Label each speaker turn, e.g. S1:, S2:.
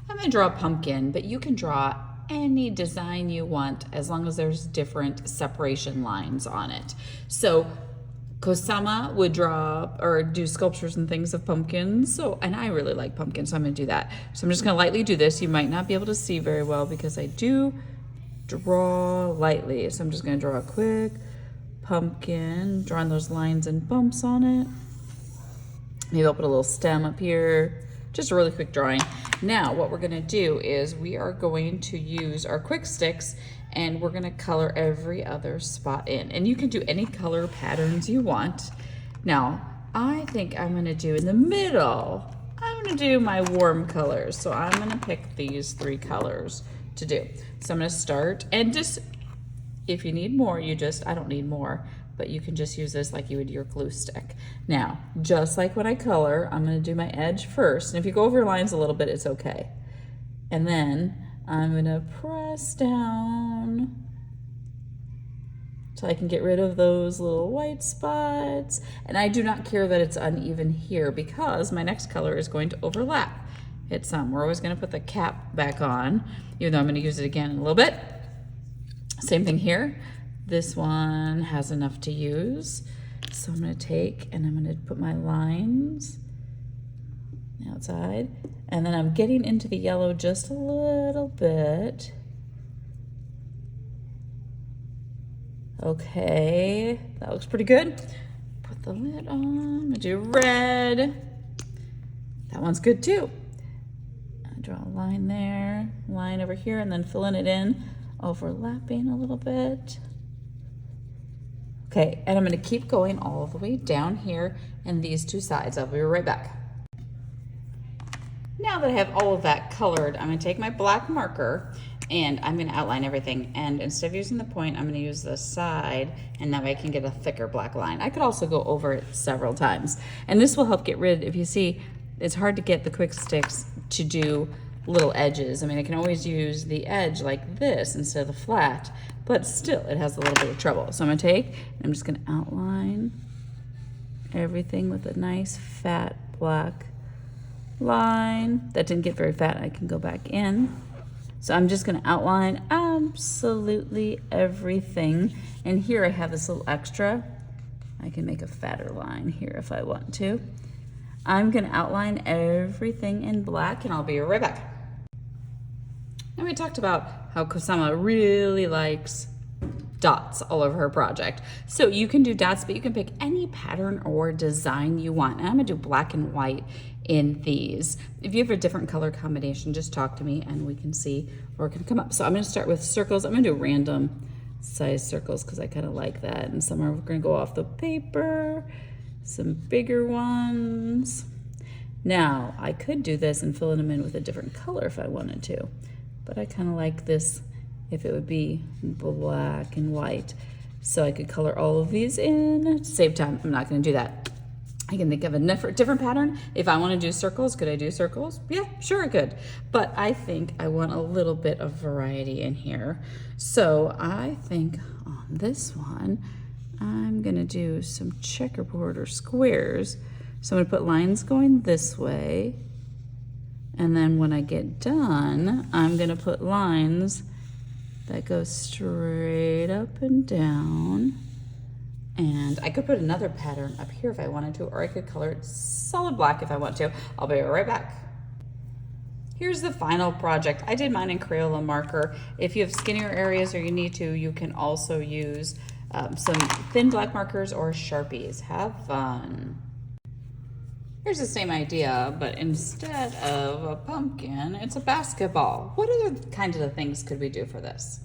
S1: I'm gonna draw a pumpkin, but you can draw any design you want as long as there's different separation lines on it. So Kusama would draw or do sculptures and things of pumpkins. So, and I really like pumpkins, so I'm gonna do that. So I'm just gonna lightly do this. You might not be able to see very well because I do draw lightly. So I'm just gonna draw a quick pumpkin, drawing those lines and bumps on it. Maybe I'll put a little stem up here. Just a really quick drawing. Now, what we're gonna do is we are going to use our quick sticks and we're gonna color every other spot in. And you can do any color patterns you want. Now, I think I'm gonna do in the middle, I'm gonna do my warm colors. So I'm gonna pick these 3 colors to do. So I'm gonna start, and just, if you need more, I don't need more, but you can just use this like you would your glue stick. Now, just like when I color, I'm gonna do my edge first. And if you go over lines a little bit, it's okay. And then I'm gonna press down so I can get rid of those little white spots. And I do not care that it's uneven here because my next color is going to overlap. We're always gonna put the cap back on, even though I'm gonna use it again in a little bit. Same thing here. This one has enough to use. So I'm gonna take and I'm gonna put my lines outside. And then I'm getting into the yellow just a little bit. Okay, that looks pretty good. Put the lid on, I'm gonna do red. That one's good too. I draw a line there, line over here, and then filling it in, overlapping a little bit. Okay, and I'm gonna keep going all the way down here in these 2 sides. I'll be right back. Now that I have all of that colored, I'm gonna take my black marker and I'm gonna outline everything. And instead of using the point, I'm gonna use the side, and that way I can get a thicker black line. I could also go over it several times. And this will help get rid, if you see, it's hard to get the quick sticks to do little edges. I mean, I can always use the edge like this instead of the flat, but still it has a little bit of trouble. So I'm gonna take, and I'm just gonna outline everything with a nice fat black line. That didn't get very fat, I can go back in. So I'm just gonna outline absolutely everything. And here I have this little extra. I can make a fatter line here if I want to. I'm gonna outline everything in black and I'll be right back. Now we talked about how Kusama really likes dots all over her project. So you can do dots, but you can pick any pattern or design you want. And I'm gonna do black and white in these. If you have a different color combination, just talk to me and we can see where it can come up. So I'm gonna start with circles. I'm gonna do random size circles because I kind of like that. And some are gonna go off the paper, some bigger ones. Now, I could do this and fill them in with a different color if I wanted to, but I kind of like this if it would be black and white. So I could color all of these in at the same time. I'm not gonna do that. I can think of a different pattern. If I want to do circles, could I do circles? Yeah, sure I could. But I think I want a little bit of variety in here. So I think on this one, I'm gonna do some checkerboard or squares. So I'm gonna put lines going this way. And then when I get done, I'm gonna put lines that go straight up and down. And I could put another pattern up here if I wanted to, or I could color it solid black if I want to. I'll be right back. Here's the final project. I did mine in Crayola marker. If you have skinnier areas or you need to, you can also use some thin black markers or Sharpies. Have fun. Here's the same idea, but instead of a pumpkin, it's a basketball. What other kinds of things could we do for this?